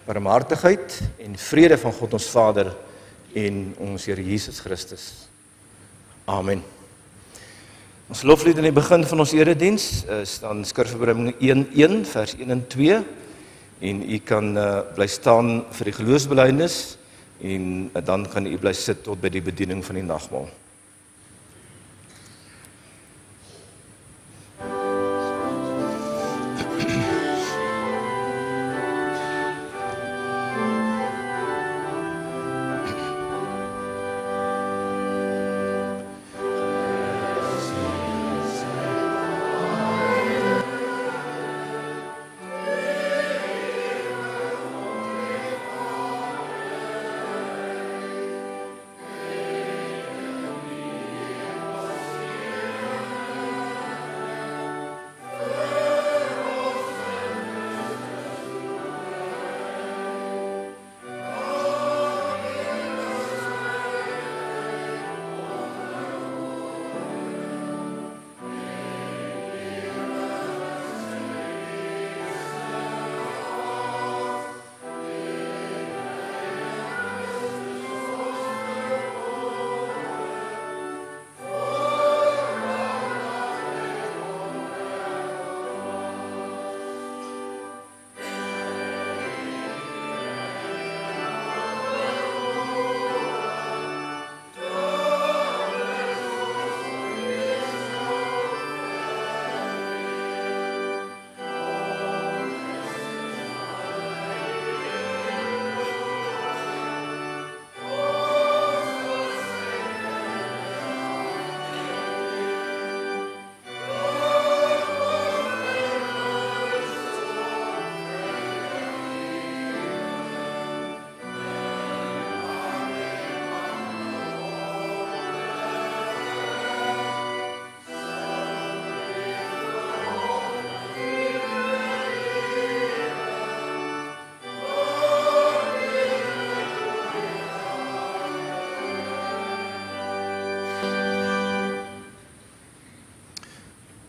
barmhartigheid en vrede van God ons Vader en ons Here Jesus Christus. Amen. Ons loflied in die begin van ons erediens staan Skrifverbinding 1:1 vers 1 en 2 en u kan bly staan vir die geloofsbelijdenis en dan kan u bly sit tot by die bediening van die nagmaal.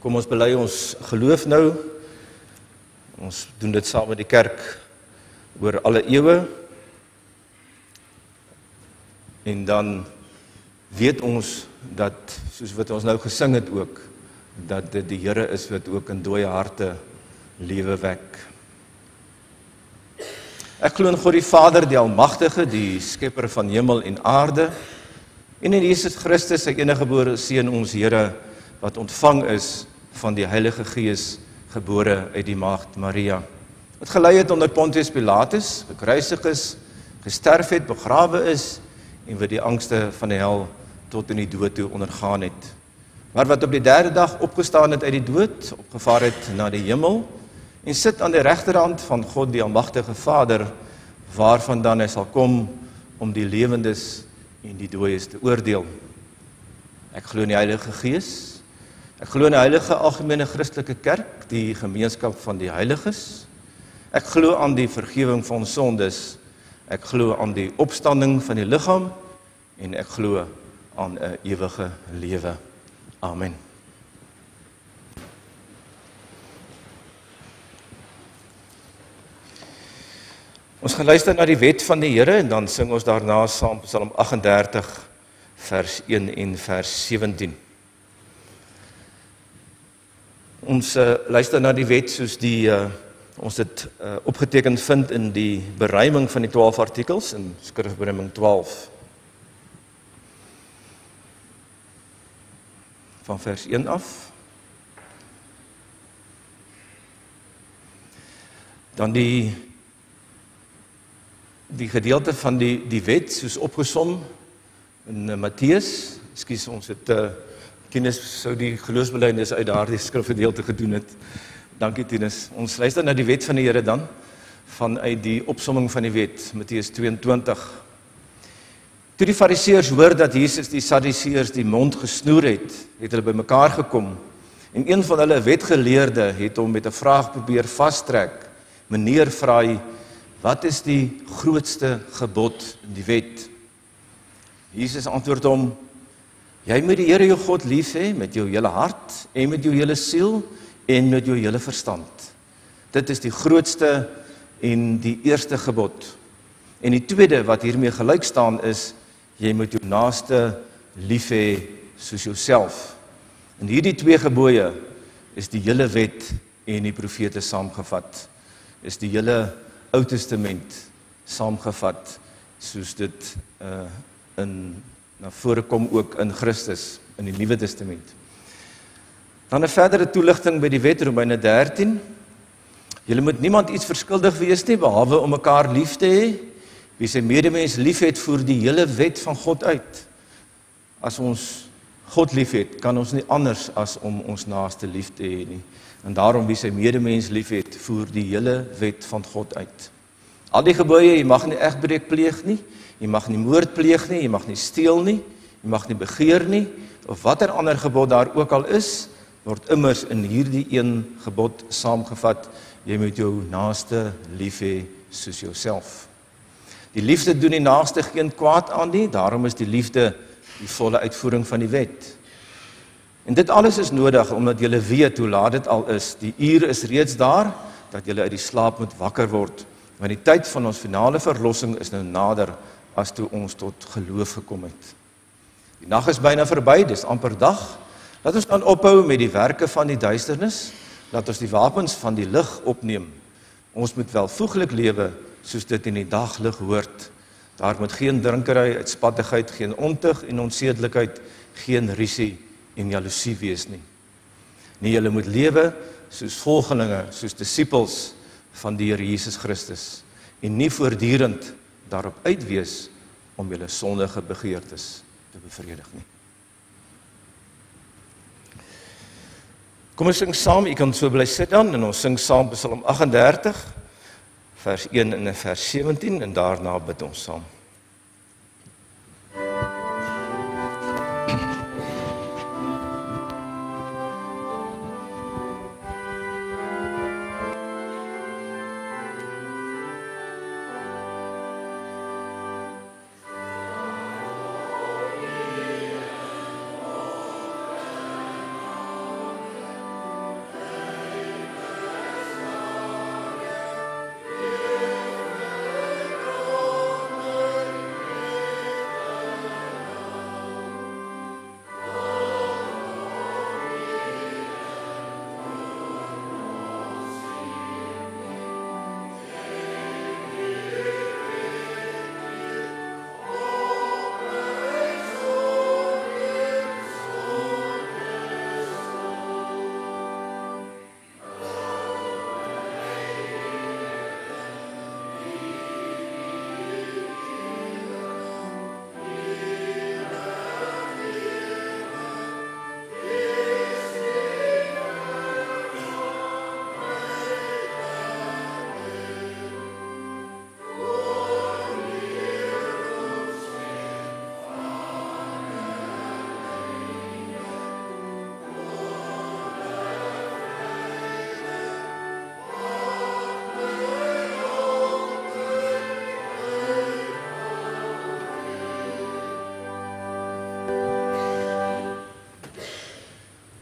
Kom ons bely ons geloof nou. Ons doen dit saam met die kerk oor alle eeue. En dan weet ons dat, soos wat ons nou gesing het ook, dat dit die Here is wat ook in dooie harte lewe wek. Ek glo in God die Vader, die Almagtige, die skepper van hemel en aarde, en in Jesus Christus, sy enige gebore Seun, ons Here, wat ontvang is van die Heilige Gees, gebore uit die maagd Maria, wat gelei het onder Pontius Pilatus, gekruisig is, gesterf het, begrawe is, en wat die angste van die hel tot in die dood toe ondergaan het. Maar wat op die derde dag opgestaan het uit die dood, opgevaar het na die hemel, en sit aan die regterhand van God die Almagtige Vader, waarvandaan hy sal kom om die lewendes en die dooies te oordeel. Ek glo in die Heilige Gees. Ek glo in die heilige algemene Christelike kerk, die gemeenskap van die heiliges. Ek glo aan die vergifnis van sondes. Ek glo aan die opstanding van die liggaam en ek glo aan 'n ewige lewe. Amen. Ons gaan luister na die wet van die Here en dan sing ons daarna saam Psalm 38 vers 1 en vers 17. Ons luister na die wet soos ons dit opgeteken vind in die beruiming van die 12 artikels in Skrifberuiming 12. Van vers 1 af. Dan die gedeelte van die wet soos opgesom in Matteus. Ekskuus, ons het Tinus sou die geloofsbelijdenis uit daardie skrifgedeelte gedoen het. Dankie Tinus. Ons luister na die wet van die Here dan, vanuit die opsomming van die wet, Matteus 22. Toe die Fariseërs hoor dat Jesus die Sadduseërs die mond gesnoer het hulle bymekaar gekom, en een van hulle wetgeleerde het hom met 'n vraag probeer vastrek. Meneer, vra hy, wat is die grootste gebod in die wet? Jesus antwoord hom, jy moet die Here jou God lief hê met jou hele hart en met jou hele siel en met jou hele verstand. Dit is die grootste en die eerste gebod. En die tweede wat hiermee gelyk staan is, jy moet jou naaste lief hê soos jouself. En hierdie twee gebooie is die hele wet en die profete saamgevat. Is die hele Ou Testament saamgevat, soos dit na vore kom ook in Christus, in die Nuwe Testament. Dan 'n verdere toelichting by die wet, Romeine 13. Julle moet niemand iets verskuldig wees nie, behalwe om mekaar lief te hê. Wie sy medemens lief het, voer die hele wet van God uit. As ons God lief het, kan ons nie anders as om ons naaste lief te hê nie. En daarom wie sy medemens lief het, voer die hele wet van God uit. Al die gebooie, jy mag nie egbreek pleeg nie, jy mag nie moord pleeg nie, jy mag nie steel nie, jy mag nie begeer nie, of watter ander gebod daar ook al is, word immers in hierdie een gebod saamgevat, jy moet jou naaste lief hê soos jouself. Die liefde doen die naaste geen kwaad aan nie, daarom is die liefde die volle uitvoering van die wet. En dit alles is nodig, omdat julle weet hoe laat dit al is. Die uur is reeds daar, dat julle uit die slaap moet wakker word, want die tyd van ons finale verlossing is nou nader, as toe ons tot geloof gekom het. Die nag is byna verby, dis amper dag. Laat ons dan ophou met die werke van die duisternis, laat ons die wapens van die lig opneem. Ons moet welvoeglik lewe, soos dit in die daglig hoort. Daar moet geen drinkery, uitspattigheid, geen ontug en onsedelikheid, geen rusie en jaloesie wees nie. Nee, julle moet lewe soos volgelinge, soos disippels van die Here Jesus Christus, en nie voortdurend daarop uit wees om julle sondige begeertes te bevredig nie. Kom ons sing saam, u kan so bly sit dan, en ons sing saam Psalm 38, vers 1 en vers 17, en daarna bid ons saam.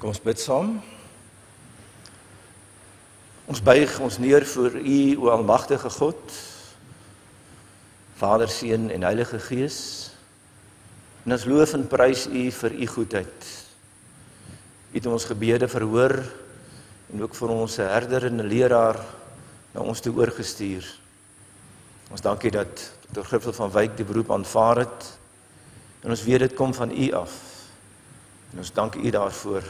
Kom ons bid saam. Ons buig ons neer voor U, o almagtige God, Vader, Seun en Heilige Gees. En ons loof en prys U vir U goedheid. U het ons gebede verhoor en ook vir ons herder en leraar na ons toe oorgestuur. Ons dankie dat Dr. Griffel van Wyk die beroep aanvaar het. En ons weet dit kom van U af. En ons dank U daarvoor.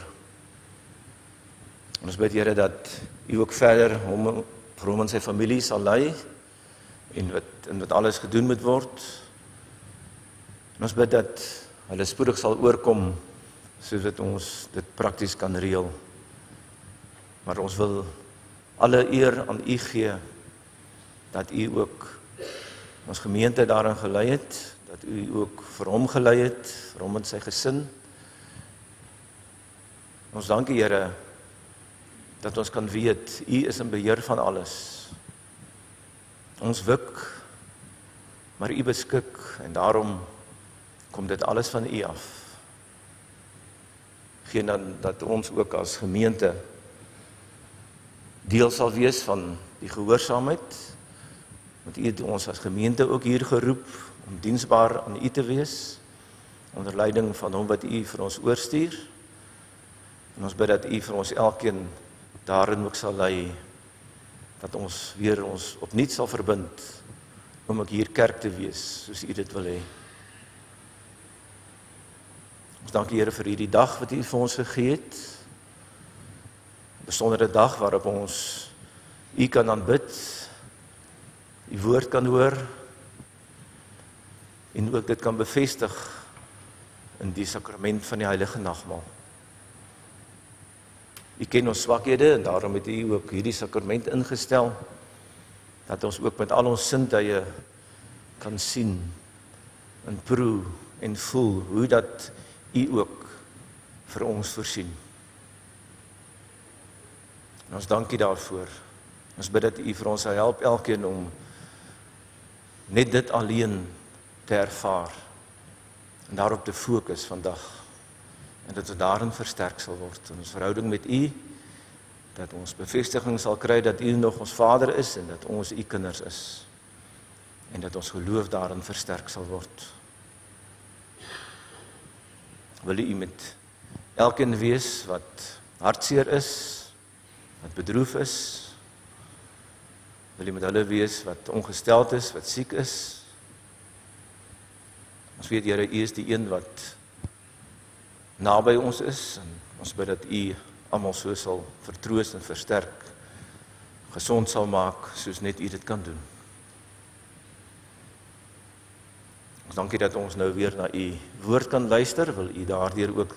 En ons bid, Here, dat U ook verder hom en sy familie sal lei en wat alles gedoen moet word. En ons bid dat hulle spoedig sal oorkom sodat ons dit prakties kan reël. Maar ons wil alle eer aan U gee dat U ook ons gemeente daarin gelei het, dat U ook vir hom gelei het, vir hom en sy gesin. Ons dankie, Here, dat ons kan weet, U is in beheer van alles. Ons wik, maar U beskik, en daarom kom dit alles van U af. Geen dan dat ons ook as gemeente deel sal wees van die gehoorsaamheid, Want U het ons as gemeente ook hier geroep om diensbaar aan U te wees, onder leiding van hom wat U vir ons oorstuur. En ons bid dat U vir ons elkeen daarin ook sal lei, dat ons weer ons opnuut sal verbind, om ook hier kerk te wees, soos U dit wil hê. Ons dank U, Here, vir hierdie dag wat U vir ons gegee het. 'n Besondere dag waarop ons U kan aanbid, U woord kan hoor, en ook dit kan bevestig in die sakrament van die heilige nagmaal. U ken ons swakhede en daarom het U ook hierdie sakrament ingestel, dat ons ook met al ons sintuie kan sien en proe en voel hoe dat U ook vir ons voorsien. En ons dank U daarvoor. Ons bid dat U vir ons sal help elkeen om net dit alleen te ervaar en daarop te fokus vandag, en dat ons daarin versterk sal word in ons verhouding met U, dat ons bevestiging sal kry dat U nog ons Vader is en dat ons U kinders is, en dat ons geloof daarin versterk sal word. Wil U met elkeen wees wat hartseer is, wat bedroef is, wil U met hulle wees wat ongesteld is, wat siek is. Ons weet, Here, U is die een wat naby ons is, en ons bid dat U almal so sal vertroos en versterk, gesond sal maak, soos net U dit kan doen. Ons dankie dat ons nou weer na U woord kan luister, wil U daardeur ook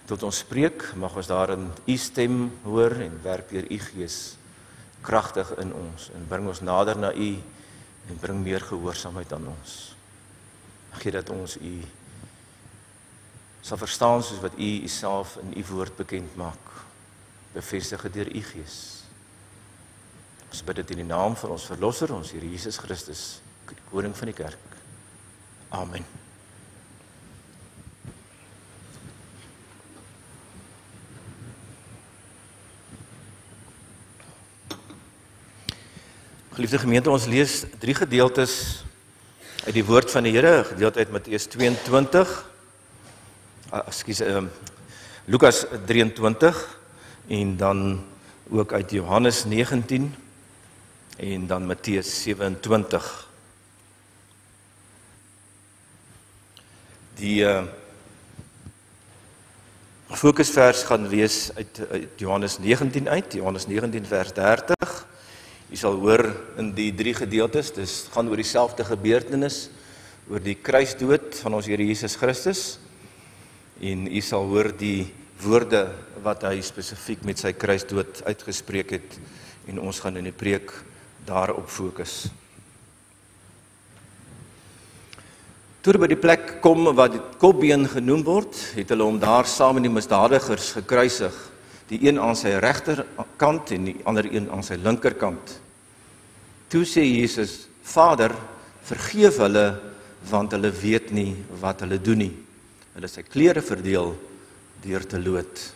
tot ons spreek, mag ons daarin U stem hoor en werk deur U Gees kragtig in ons, en bring ons nader na U, en bring meer gehoorsaamheid aan ons. Gee dat ons U sal verstaan soos wat U Uself in U woord bekend maak, bevestig deur U Gees. Ons bid dit in die naam van ons Verlosser, ons Here Jesus Christus, die Koning van die Kerk. Amen. Geliefde gemeente, ons lees 3 gedeeltes uit die woord van die Here, 'n gedeelte uit Matteus 22, Lukas 23, en dan ook uit Johannes 19, en dan Matteus 27. Die fokusvers gaan wees uit Johannes 19 uit, Johannes 19 vers 30. U sal hoor in die 3 gedeeltes, dis gaan oor dieselfde gebeurtenis, oor die kruisdood van ons Here Jesus Christus, en u sal hoor die woorde wat hy spesifiek met sy kruisdood uitgespreek het, en ons gaan in die preek daarop fokus. Toe by die plek kom wat die Kopbeen genoem word, het hulle hom daar saam met die misdadigers gekruisig, die een aan sy regterkant en die ander een aan sy linkerkant. Toe sê Jesus, Vader, vergeef hulle, want hulle weet nie wat hulle doen nie. Hulle sy klere verdeel deur te loot.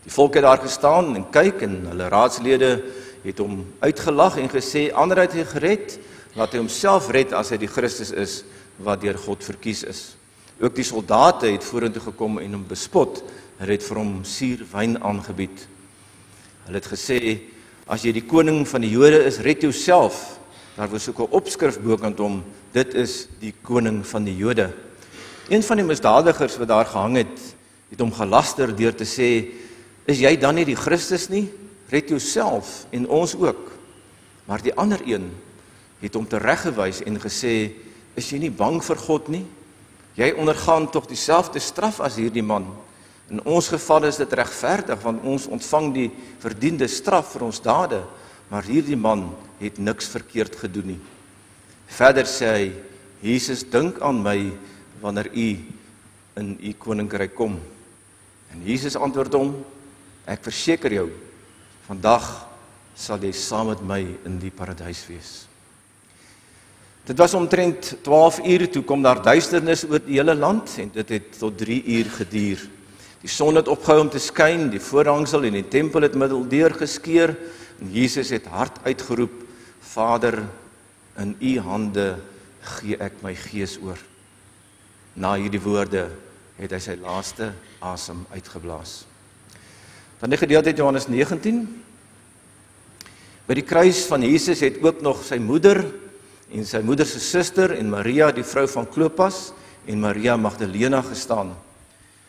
Die volk het daar gestaan en kyk, en hulle raadslede het hom uitgelag en gesê, ander het hy gered, laat hy homself red as hy die Christus is, wat deur God verkies is. Ook die soldate het vorentoe gekom en hom bespot, hulle het vir hom suur wyn aangebied. Hulle het gesê, as jy die koning van die Jode is, red jouself. Daar was ook 'n opskrif bokant hom, dit is die koning van die Jode. Een van die misdadigers wat daar gehang het hom gelaster deur te sê, is jy dan nie die Christus nie? Red jouself en ons ook. Maar die ander een het hom tereggewys en gesê, is jy nie bang vir God nie? Jy ondergaan tog dieselfde straf as hierdie man. In ons geval is dit regverdig, want ons ontvang die verdiende straf vir ons dade, maar hierdie man het niks verkeerd gedoen nie. Verder sê hy, Jesus, dink aan my wanneer u in u koninkryk kom. En Jesus antwoord hom, ek verseker jou, vandag sal jy saam met my in die paradys wees. Dit was omtrent 12 uur, toe kom daar duisternis oor die hele land, en dit het tot 3 uur geduur. Die son het opgehou om te skyn, die voorhangsel en die tempel het middeldeur geskeur, en Jesus het hard uitgeroep, Vader, in u hande gee ek my gees oor. Na hierdie woorde het hy sy laaste asem uitgeblaas. Dan die gedeelte uit Johannes 19. By die kruis van Jesus het ook nog sy moeder en sy moeder se suster en Maria, die vrou van Klopas, en Maria Magdalena gestaan.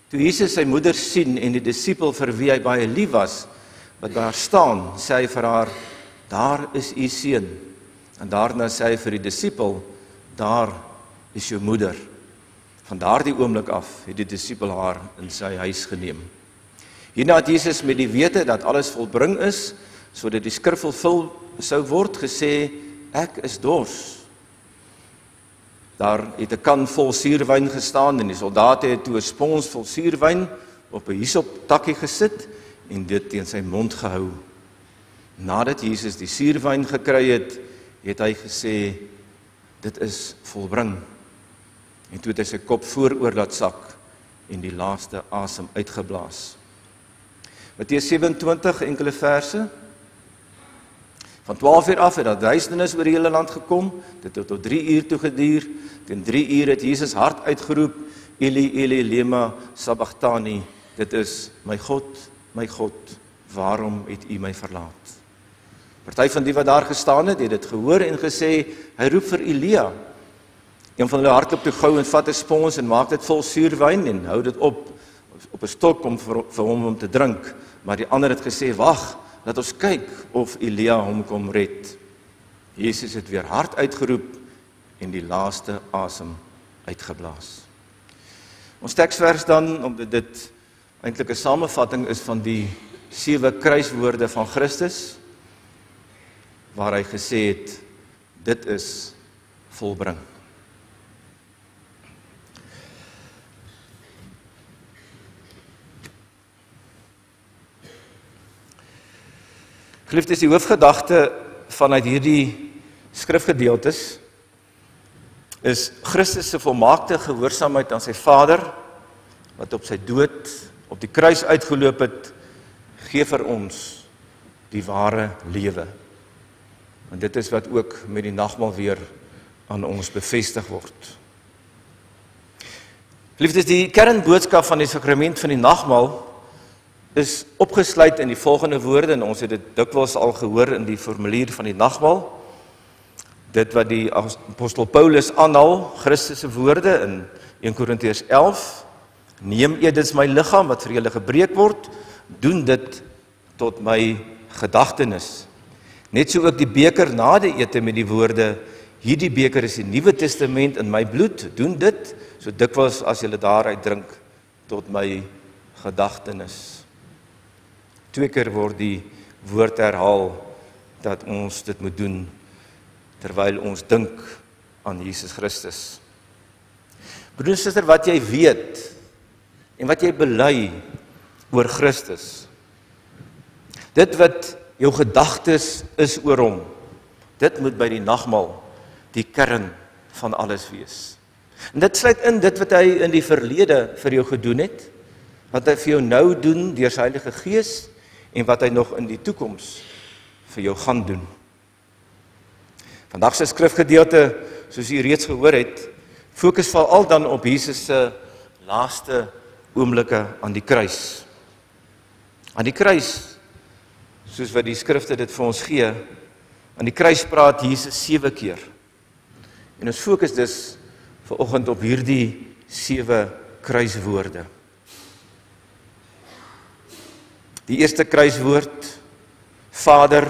Toe Jesus sy moeder sien en die disipel vir wie hy baie lief was, wat daar staan, sê hy vir haar, daar is u seun. En daarna sê hy vir die disipel, daar is jou moeder. Van daardie oomblik af het die disipel haar in sy huis geneem. Hierna het Jesus met die wete dat alles volbring is, sodat die skrif vervul sou word, gesê, ek is dors. Daar het 'n kan vol suurwyn gestaan en die soldate het toe 'n spons vol suurwyn op 'n hyssop takkie gesit en dit teen sy mond gehou. Nadat Jesus die suurwyn gekry het, het hy gesê, dit is volbring. En toe het hy sy kop vooroor laat sak en die laaste asem uitgeblaas. Matteus 27 enkele verse. Van 12 uur af het daar duisternis oor die hele land gekom, dit het tot 3 uur toe geduur, teen 3 uur het Jesus hard uitgeroep, Eli, Eli, lema sabachthani, dit is, my God, waarom het u my verlaat? Party van die wat daar gestaan het dit gehoor en gesê, hy roep vir Elia. Een van hulle hardloop toe gou en vat 'n spons en maak dit vol suurwyn en hou dit op 'n stok om vir hom om te drink, maar die ander het gesê, wag, laat ons kyk of Elia hom kom red. Jesus het weer hard uitgeroep en die laaste asem uitgeblaas. Ons teksvers dan, omdat dit eintlik 'n samevatting is van die 7 kruiswoorde van Christus, waar hy gesê het, dit is volbring. Geliefdes, die hoofgedagte vanuit hierdie skrifgedeeltes is Christus se volmaakte gehoorsaamheid aan sy Vader, wat op sy dood op die kruis uitgeloop het, gee vir ons die ware lewe. En dit is wat ook met die nagmaal weer aan ons bevestig word. Geliefdes, die kernboodskap van die sakrament van die nagmaal is opgesluit in die volgende woorde, en ons het dit dikwels al gehoor in die formulier van die nagmaal. Dit wat die apostel Paulus aanhaal, Christus se woorde in 1 Korintiërs 11, neem eet, dit is my liggaam wat vir julle gebreek word, doen dit tot my gedagtenis. Net so ook die beker na die ete met die woorde, hierdie beker is die Nuwe Testament in my bloed, doen dit, so dikwels as julle daaruit drink, tot my gedagtenis. 2 keer word die woord herhaal, dat ons dit moet doen, terwyl ons dink aan Jesus Christus. Broer en suster, wat jy weet, en wat jy bely oor Christus, dit wat jou gedagtes is oor hom, dit moet by die nagmaal die kern van alles wees. En dit sluit in dit wat hy in die verlede vir jou gedoen het, wat hy vir jou nou doen deur sy Heilige Gees, en wat hy nog in die toekoms vir jou gaan doen. Vandag se skrifgedeelte, soos u reeds gehoor het, fokus veral dan op Jesus se laaste oomblikke aan die kruis. Aan die kruis, soos wat die skrifte dit vir ons gee, aan die kruis praat Jesus 7 keer. En ons fokus dus vanoggend op hierdie 7 kruiswoorde. Die eerste kruiswoord, Vader,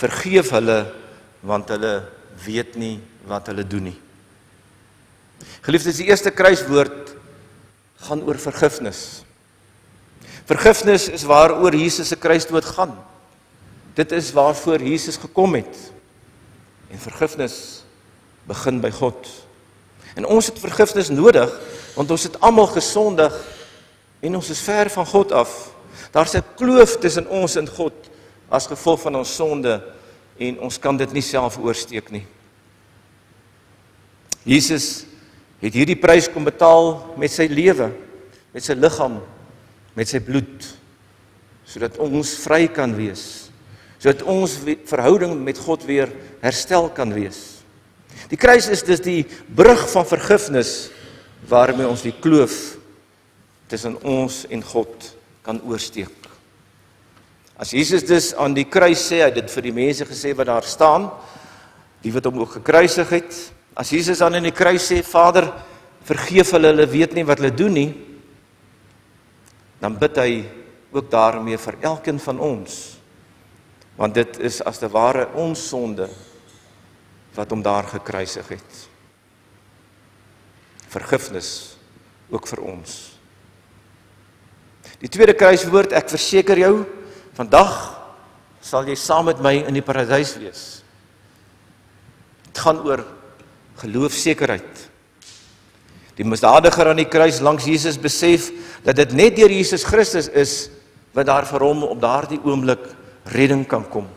vergeef hulle, want hulle weet nie wat hulle doen nie. Geliefdes, die eerste kruiswoord gaan oor vergifnis. Vergifnis is waaroor Jesus se kruisdood gaan. Dit is waarvoor Jesus gekom het. En vergifnis begin by God. En ons het vergifnis nodig, want ons het almal gesondig en ons is ver van God af. Daar's 'n kloof tussen ons en God as gevolg van ons sonde en ons kan dit nie self oorsteek nie. Jesus het hierdie prys kom betaal met sy lewe, met sy liggaam, met sy bloed, sodat ons vry kan wees, sodat ons verhouding met God weer herstel kan wees. Die kruis is dus die brug van vergifnis, waarmee ons die kloof tussen ons en God kan oorsteek. As Jesus dus aan die kruis sê, hy het dit vir die mense gesê wat daar staan, die wat hom ook gekruisig het, as Jesus aan in die kruis sê, Vader, vergeef hulle weet nie wat hulle doen nie, dan bid hy ook daarmee vir elkeen van ons, want dit is as te ware ons sonde, wat hom daar gekruisig het. Vergifnis, ook vir ons. Die tweede kruiswoord, ek verseker jou, vandag sal jy saam met my in die paradys wees. Het gaan oor geloofsekerheid. Die misdadiger aan die kruis langs Jesus besef, dat dit net deur Jesus Christus is, wat daar vir hom op daardie oomblik redding kan kom.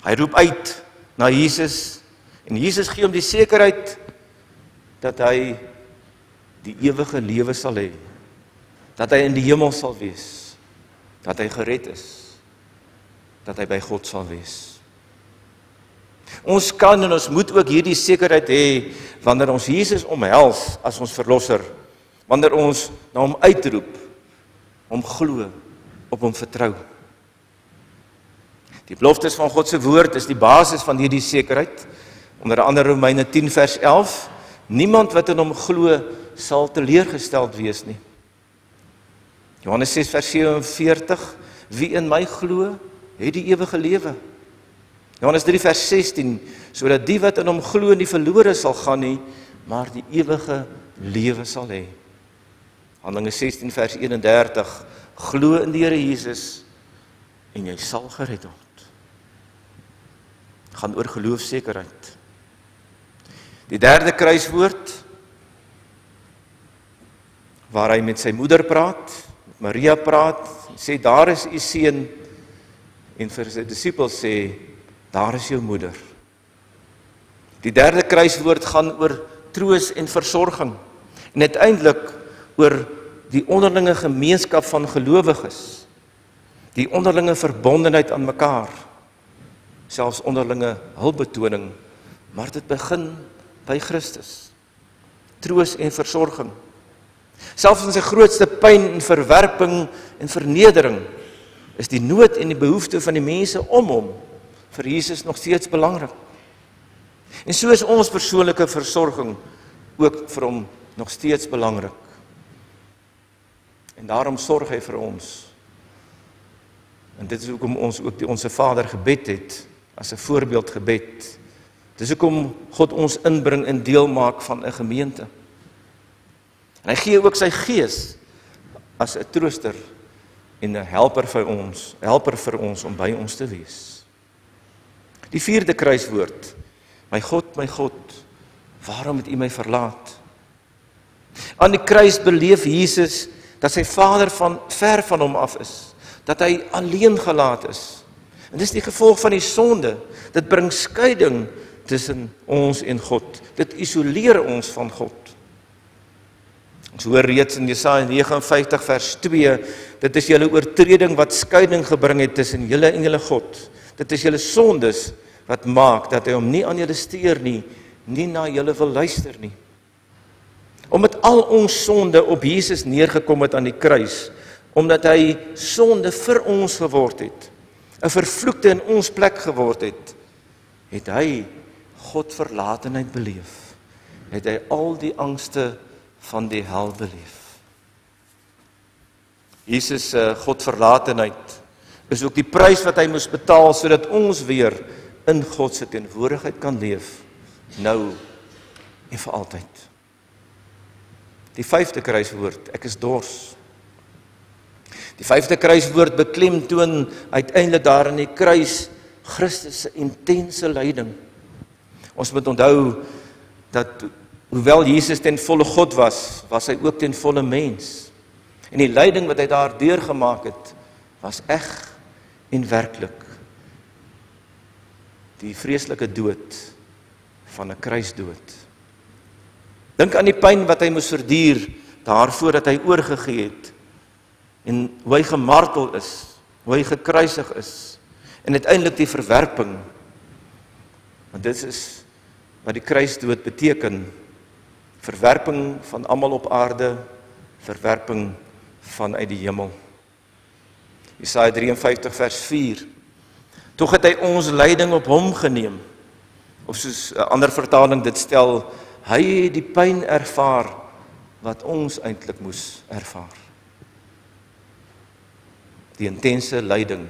Hy roep uit na Jesus, en Jesus gee hom die sekerheid, dat hy die ewige lewe sal hê, dat hy in die hemel sal wees, dat hy gered is, dat hy by God sal wees. Ons kan en ons moet ook hierdie sekerheid hê, wanneer ons Jesus omhels as ons verlosser, wanneer ons na hom uitroep, hom glo, op hom vertrou. Die beloftes van God se woord is die basis van hierdie sekerheid, onder andere Romeine 10 vers 11, niemand wat in hom glo, sal teleurgesteld wees nie. Johannes 6 vers 47, wie in my glo, het die ewige lewe. Johannes 3 vers 16, sodat die wat in hom glo nie verlore sal gaan nie, maar die ewige lewe sal hê. Handelinge 16 vers 31, glo in die Here Jesus, en jy sal gered word. Gaan oor geloofsekerheid. Die derde kruiswoord, waar hy met sy moeder praat, met Maria praat, sê, daar is u seun, en vir sy disippels sê, daar is jou moeder. Die derde kruiswoord gaan oor troos en versorging, en uiteindelik oor die onderlinge gemeenskap van gelowiges, die onderlinge verbondenheid aan mekaar, selfs onderlinge hulpbetoning, maar dit begin by Christus. Troos en versorging. Selfs in sy grootste pyn en verwerping en vernedering, is die nood en die behoefte van die mense om hom vir Jesus nog steeds belangrik. En so is ons persoonlike versorging ook vir hom nog steeds belangrik. En daarom sorg hy vir ons. En dit is hoekom ons ook die Onse Vader gebed het, as 'n voorbeeldgebed. Dis hoekom God ons inbring en deel maak van 'n gemeente. En hy gee ook sy gees as 'n trooster en 'n helper vir ons om by ons te wees. Die vierde kruiswoord, my God, waarom het u my verlaat? Aan die kruis beleef Jesus dat sy Vader ver van hom af is, dat hy alleen gelaat is. En dis die gevolg van die sonde. Dit bring skeiding tussen ons en God. Dit isoleer ons van God. Ons hoor reeds in Jesaja 59 vers 2, dit is julle oortreding wat skeiding gebring het tussen julle en julle God. Dit is julle sondes wat maak dat hy hom nie aan julle stuur nie, nie na julle wil luister nie. Omdat al ons sonde op Jesus neergekom het aan die kruis, omdat hy sonde vir ons geword het, 'n vervloekte in ons plek geword het, het hy God verlatenheid beleef. Het hy al die angste van die hel beleef. Jesus God verlatenheid is ook die prys wat hy moes betaal, sodat ons weer in God se teenwoordigheid kan leef, nou en vir altyd. Die vyfde kruiswoord, ek is dors. Die vyfde kruiswoord beklemtoon uiteindelik daar in die kruis Christus se intense lyding. Ons moet onthou dat hoewel Jesus ten volle God was, was hy ook ten volle mens. En die lyding wat hy daar deurgemaak het, was eg en werklik. Die vreeslike dood van 'n kruisdood. Dink aan die pyn wat hy moes verduur, daarvoor dat hy oorgegee het, en hoe hy gemartel is, hoe hy gekruisig is, en uiteindelik die verwerping. Want dit is wat die kruisdood beteken, verwerping van almal op aarde, verwerping vanuit die hemel. Jesaja 53 vers 4, tog het hy ons lyding op hom geneem, of soos 'n ander vertaling dit stel, hy het die pyn ervaar, wat ons eintlik moes ervaar. Die intense lyding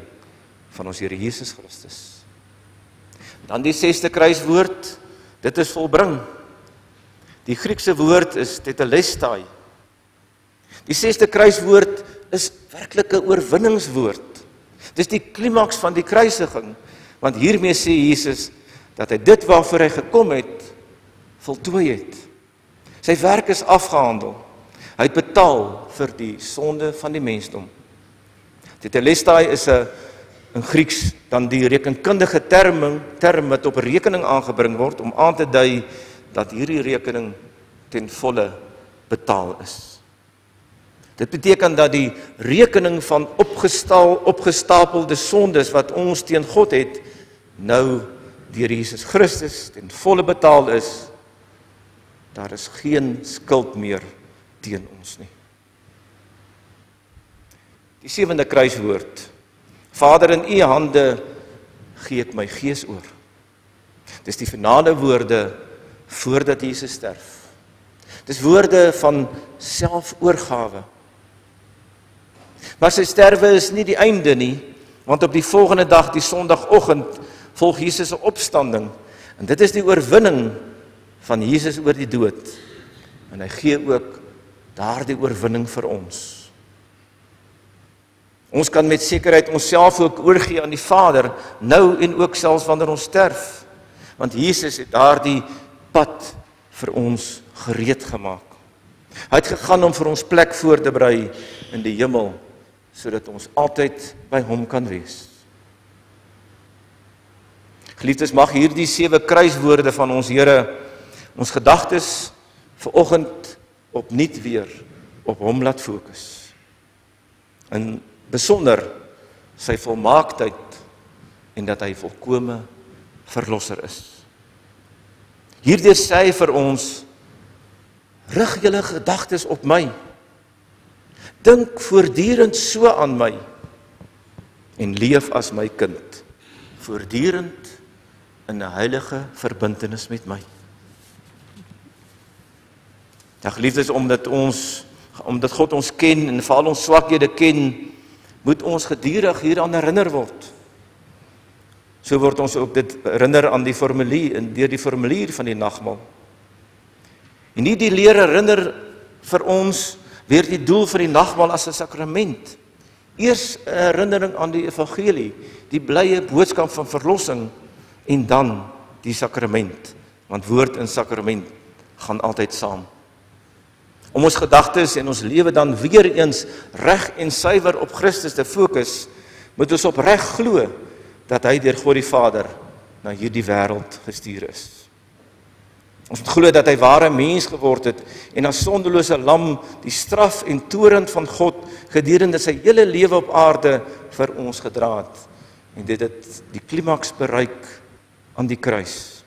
van ons Here Jesus Christus. Dan die 6de kruiswoord, dit is volbring. Die Griekse woord is tetelestai. Die 6de kruiswoord is werklik 'n oorwinningswoord. Dis die klimaks van die kruisiging, want hiermee sê Jesus dat hy dit waarvoor hy gekom het, voltooi het. Sy werk is afgehandel. Hy het betaal vir die sonde van die mensdom. Tetelestai is in Grieks dan die rekenkundige term wat op rekening aangebring word om aan te dui dat hierdie rekening ten volle betaal is. Dit beteken dat die rekening van opgestapelde sondes wat ons teen God het, nou deur Jesus Christus ten volle betaal is. Daar is geen skuld meer teen ons nie. Die 7de kruiswoord. Vader, in u hande gee ek my gees oor. Dis die finale woorde voordat Jesus sterf. Dis woorde van selfoorgawe. Maar sy sterwe is nie die einde nie, want op die volgende dag, die Sondagoggend, volg Jesus 'n opstanding. En dit is die oorwinning van Jesus oor die dood. En hy gee ook daardie oorwinning vir ons. Ons kan met sekerheid onsself ook oorgee aan die Vader, nou en ook selfs wanneer ons sterf. Want Jesus het daardie pad vir ons gereed gemaak. Hy het gegaan om vir ons plek voor te berei in die hemel, sodat ons altyd by hom kan wees. Geliefdes, mag hierdie 7 kruiswoorde van ons Here ons gedagtes vanoggend opnuut weer op hom laat fokus. In besonder sy volmaaktheid en dat hy volkome verlosser is. Hierdeur sê hy vir ons, rig julle gedagtes op my. Dink voortdurend so aan my en leef as my kind, voortdurend in 'n heilige verbintenis met my. Ja, geliefdes, omdat God ons ken en veral ons swakhede ken, moet ons gedurig hieraan herinner word. So word ons ook dit herinner aan die formulier en deur die formulier van die nagmaal. En nie die leer herinner vir ons weer die doel van die nagmaal as 'n sakrament. Eers 'n herinnering aan die evangelie, die blye boodskap van verlossing, en dan die sakrament, want woord en sakrament gaan altyd saam. Om ons gedagtes en ons lewe dan weer eens reg en suiwer op Christus te fokus, moet ons opreg glo dat hy deur God die Vader na hierdie wêreld gestuur is. Ons moet glo dat hy ware mens geword het en as sondelose lam die straf en toorn van God gedurende sy hele lewe op aarde vir ons gedra het. En dit het die klimaks bereik aan die kruis.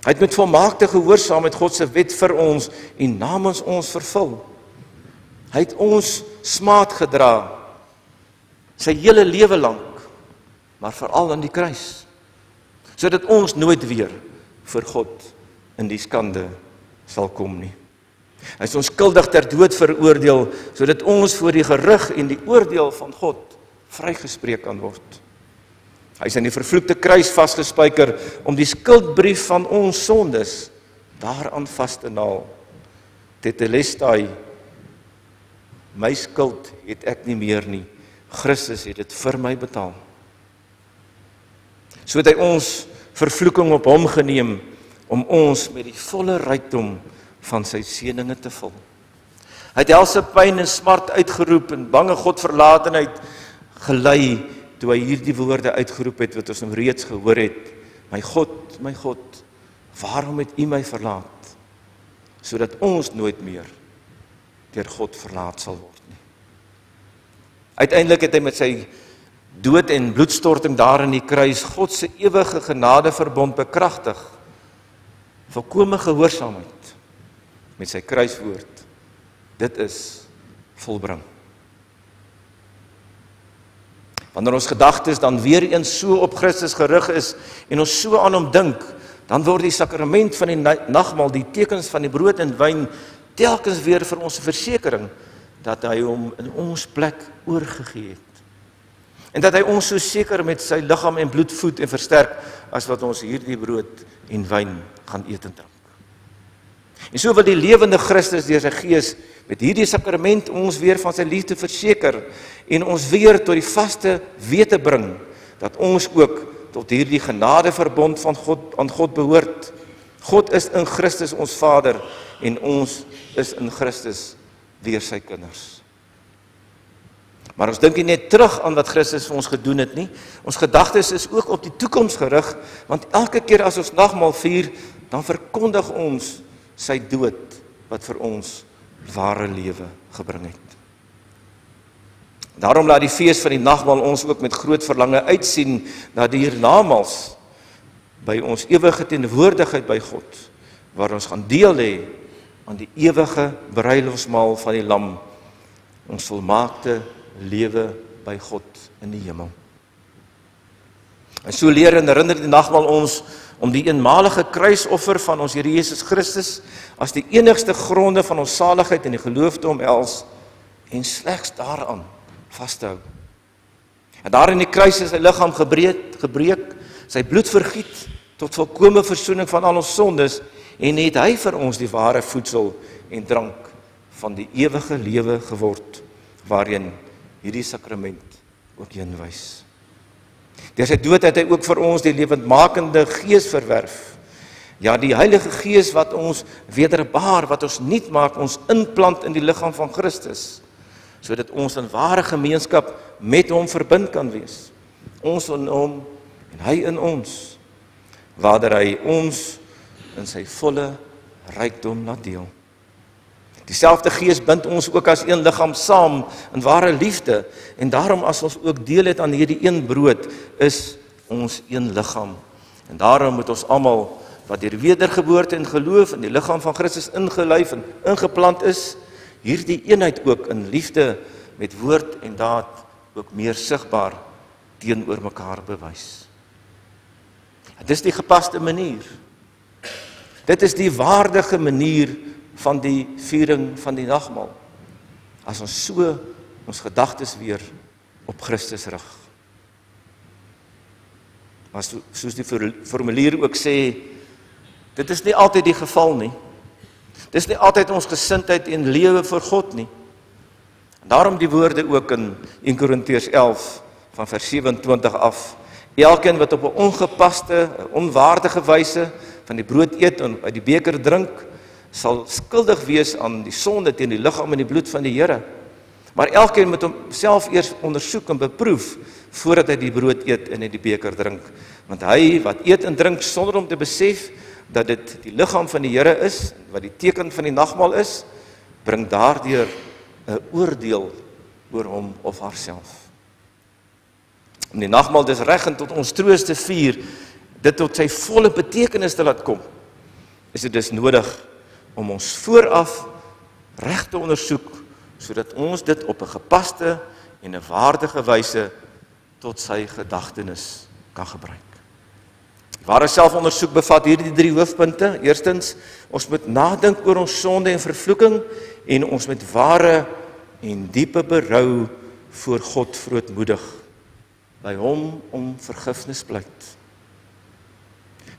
Hy het met volmaakte gehoorsaam met God se wet vir ons en namens ons vervul. Hy het ons smaad gedra, sy hele lewe lank, maar veral aan die kruis, sodat ons nooit weer vir God in die skande sal kom nie. Hy is onskuldig ter dood veroordeel, sodat ons voor die gerig en die oordeel van God vrygespreek kan word. Hy is aan die vervloekte kruis vasgespijker om die skuldbrief van ons sondes daaraan vas te naal. Tetelestai, my skuld het ek nie meer nie. Christus het dit vir my betaal. So het hy ons vervloeking op hom geneem om ons met die volle rykdom van sy seëninge te vul. Hy het helse pyn en smart uitgeroep en bange Godverlatenheid gelei toe hy hierdie woorde uitgeroep het wat ons nou reeds gehoor het. My God, waarom het U my verlaat? Sodat ons nooit meer deur God verlaat sal word nie. Uiteindelik het hy met sy dood en bloedstorting daar in die kruis God se ewige genadeverbond bekragtig. Volkome gehoorsaamheid met sy kruiswoord. Dit is volbring. Wanneer ons gedagtes dan weer eens so op Christus gerig is en ons so aan hom dink, dan word die sakrament van die nagmaal, die tekens van die brood en wyn, telkens weer vir ons versekering dat hy hom in ons plek oorgegee het. En dat hy ons so seker met sy liggaam en bloed voed en versterk, as wat ons hierdie brood en wyn gaan eet en drink. En so wil die lewende Christus deur sy Gees met hierdie sakrament ons weer van sy liefde verseker en ons weer tot die vaste wete bring, dat ons ook tot hierdie genadeverbond van aan God behoort. God is in Christus ons Vader en ons is in Christus weer sy kinders. Maar ons dink nie net terug aan wat Christus vir ons gedoen het nie. Ons gedagtes is ook op die toekoms gerig, want elke keer as ons nagmaal vier, dan verkondig ons sy dood wat vir ons ware lewe gebring het. Daarom laat die fees van die nagmaal ons ook met groot verlange uitsien na die hiernamaals by ons ewige teenwoordigheid by God, waar ons gaan deel hê aan die ewige bruilofsmaal van die Lam, ons volmaakte lewe by God in die hemel. En so leer en herinner die nagmaal ons om die eenmalige kruisoffer van ons Here Jesus Christus as die enigste gronde van ons saligheid en die geloof te omhels en slegs daaraan vas te hou. En daar in die kruis is sy liggaam gebreek, sy bloed vergiet tot volkome versoening van al ons sondes en het hy vir ons die ware voedsel en drank van die ewige lewe geword, waarin hierdie sakrament ook heen wys. Deur sy dood het hy ook vir ons die lewendmakende Gees verwerf. Ja, die Heilige Gees wat ons wederbaar, wat ons nuut maak, ons inplant in die liggaam van Christus, sodat ons in ware gemeenskap met hom verbind kan wees. Ons in hom en hy in ons, waardeur hy ons in sy volle rykdom laat deel. Dieselfde Gees bind ons ook as een liggaam saam in ware liefde, en daarom as ons ook deel het aan hierdie een brood, is ons een liggaam. En daarom moet ons almal wat deur wedergeboorte en geloof in die liggaam van Christus ingelyf en ingeplant is, hierdie eenheid ook in liefde met woord en daad ook meer sigbaar teenoor mekaar bewys. Dit is die gepaste manier. Dit is die waardige manier van die viering van die nagmaal, as ons so ons gedagtes weer op Christus rig. Maar soos die formulier ook sê, dit is nie altyd die geval nie. Dit is nie altyd ons gesindheid en lewe vir God nie. En daarom die woorde ook in 1 Korintiërs 11 van vers 27 af. Elkeen wat op 'n ongepaste, onwaardige wyse van die brood eet en uit die beker drink, sal skuldig wees aan die sonde teen die liggaam en die bloed van die Here. Maar elkeen moet homself eers ondersoek en beproef voordat hy die brood eet en uit die beker drink. Want hy wat eet en drink sonder om te besef dat dit die liggaam van die Here is, wat die teken van die nagmaal is, bring daardeur 'n oordeel oor hom of haarself. Om die nagmaal dus reg en tot ons troos te vier, dit tot sy volle betekenis te laat kom, is dit dus nodig om ons vooraf reg te ondersoek, sodat ons dit op 'n gepaste en 'n waardige wyse tot sy gedagtenis kan gebruik. Ware selfondersoek bevat hierdie 3 hoofpunte. Eerstens, ons moet nadink oor ons sonde en vervloeking en ons met ware en diepe berou voor God verootmoedig, by hom om vergifnis pleit.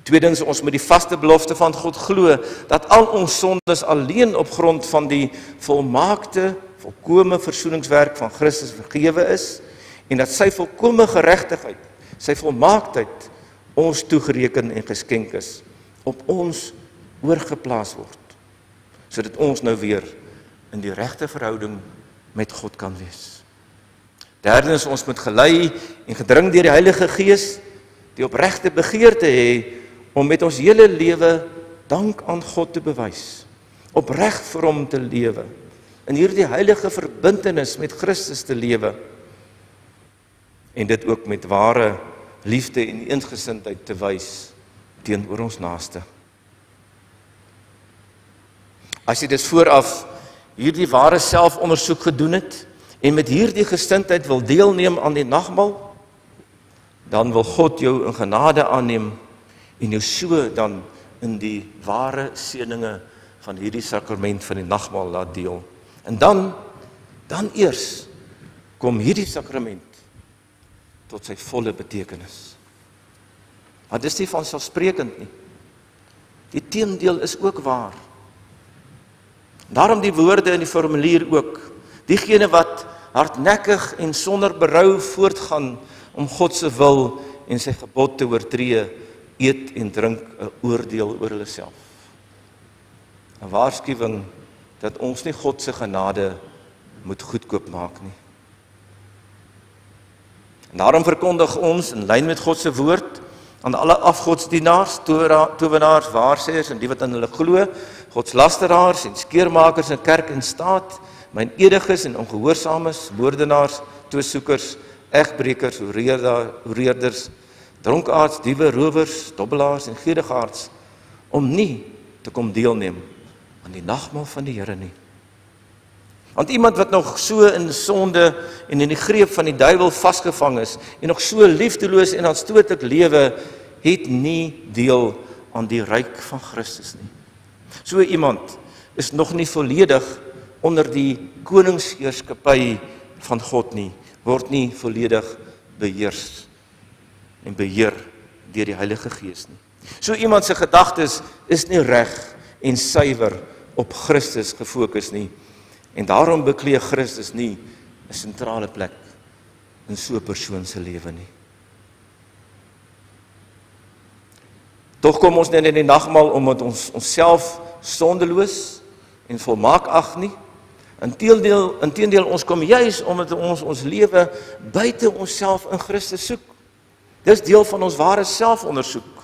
Tweedens, ons moet die vaste belofte van God glo, dat al ons sondes alleen op grond van die volmaakte, volkome versoeningswerk van Christus vergewe is, en dat sy volkome geregtigheid, sy volmaaktheid, ons toegereken en geskenk is, op ons oorgeplaas word, sodat ons nou weer in die regte verhouding met God kan wees. Derdens, ons moet gelei en gedring deur die Heilige Gees, die opregte begeerte hê om met ons hele lewe dank aan God te bewys, opreg vir hom te lewe, in hierdie heilige verbintenis met Christus te lewe. en dit ook met ware liefde en eensgesindheid te wys teenoor ons naaste. As jy dus vooraf hierdie ware selfondersoek gedoen het en met hierdie gesindheid wil deelneem aan die nagmaal, dan wil God jou in genade aanneem en jou so dan in die ware seëninge van hierdie sakrament van die nagmaal laat deel. En dan eers kom hierdie sakrament tot sy volle betekenis. Maar dis nie vanselfsprekend nie. Die teendeel is ook waar. Daarom die woorde in die formulier ook. Diegene wat hardnekkig en sonder berou voortgaan om God se wil en sy gebod te oortree, eet en drink 'n oordeel oor hulle self. 'n Waarskuwing dat ons nie God se genade moet goedkoop maak nie. En daarom verkondig ons in lyn met God se woord aan alle afgodsdienaars, towenaars, waarsêers en die wat aan hulle glo, godslasteraars en skeermakers in kerk en staat, mynediges en ongehoorsaames, moordenaars, toosoekers, egbrekers, hoereerders, dronkaards, diewe, rowers, dobbelaars en gierigaards, om nie te kom deelneem aan die nagmaal van die Here nie. Want iemand wat nog so in sonde en in die greep van die duiwel vasgevang is en nog so liefdeloos en aanstootlik lewe, het nie deel aan die ryk van Christus nie. So iemand is nog nie volledig onder die koningsheerskappy van God nie, word nie volledig beheers en beheer deur die Heilige Gees nie. So iemand se gedagtes is nie reg en suiwer op Christus gefokus nie. En daarom bekleë Christus nie 'n sentrale plek in so 'n persoon se lewe nie. Tog kom ons nie in die nagmaal omdat ons onsself sondeloos en volmaak ag nie. Inteendeel ons kom juis omdat ons lewe buite onsself in Christus soek. Dis deel van ons ware selfondersoek.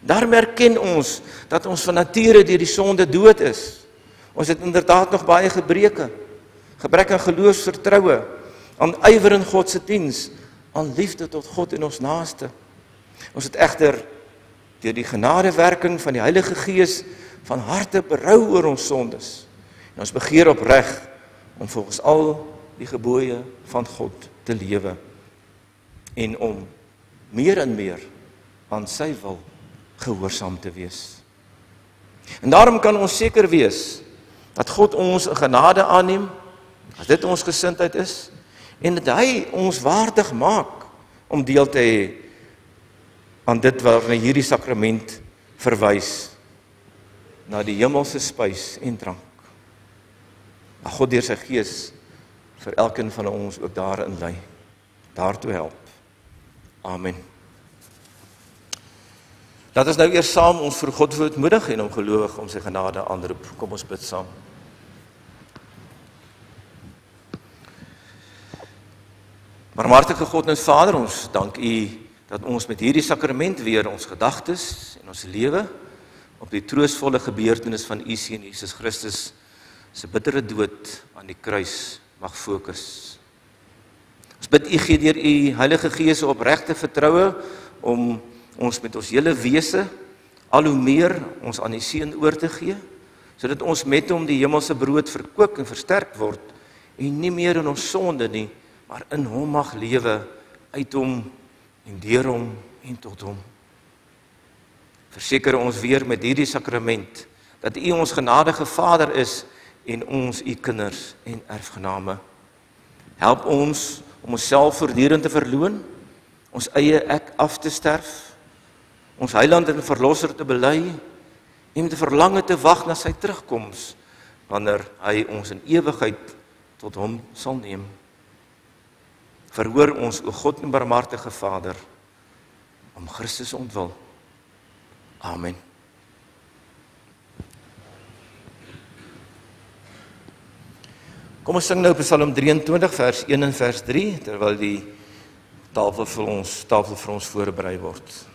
Daarom erken ons dat ons van nature deur die sonde dood is. Ons het inderdaad nog baie gebreke, gebrek aan geloofsvertroue, aan ywer in God se diens, aan liefde tot God en ons naaste. Ons het egter deur die genadewerking van die Heilige Gees van harte berou oor ons sondes. En ons begeer opreg om volgens al die gebooie van God te lewe en om meer en meer aan sy wil gehoorsaam te wees. En daarom kan ons seker wees dat God ons in genade aanneem, as dit ons gesindheid is, en dat hy ons waardig maak om deel te hê aan dit waarna hierdie sakrament verwys, na die hemelse spys en drank. Mag God deur sy Gees vir elkeen van ons ook daarin lei, daartoe help. Amen. Laat ons nou eers saam ons vir God verootmoedig en hom gelowig om sy genade aanroep. Kom ons bid saam. Barmhartige God en Vader, ons dank U dat ons met hierdie sakrament weer ons gedagtes en ons lewe op die troostvolle gebeurtenis van U Seun Jesus Christus se bittere dood aan die kruis mag fokus. Ons bid U gee deur U Heilige Gees 'n opregte vertroue om ons met ons hele wese al hoe meer ons aan die Seun oor te gee, sodat ons met hom die hemelse brood verkoop en versterk word en nie meer in ons sonde nie, maar in hom mag lewe, uit hom en deur hom en tot hom. Verseker ons weer met hierdie sakrament dat U ons genadige Vader is en ons U kinders en erfgename. Help ons om onsself voortdurend te verloon, ons eie ek af te sterf, ons Heiland en Verlosser te bely en met 'n verlange te wag na sy terugkoms wanneer hy ons in ewigheid tot hom sal neem. Verhoor ons, o God en barmhartige Vader, om Christus ontwil. Amen. Kom ons sing nou Psalm 23 vers 1 en vers 3 terwyl die tafel vir ons voorberei word.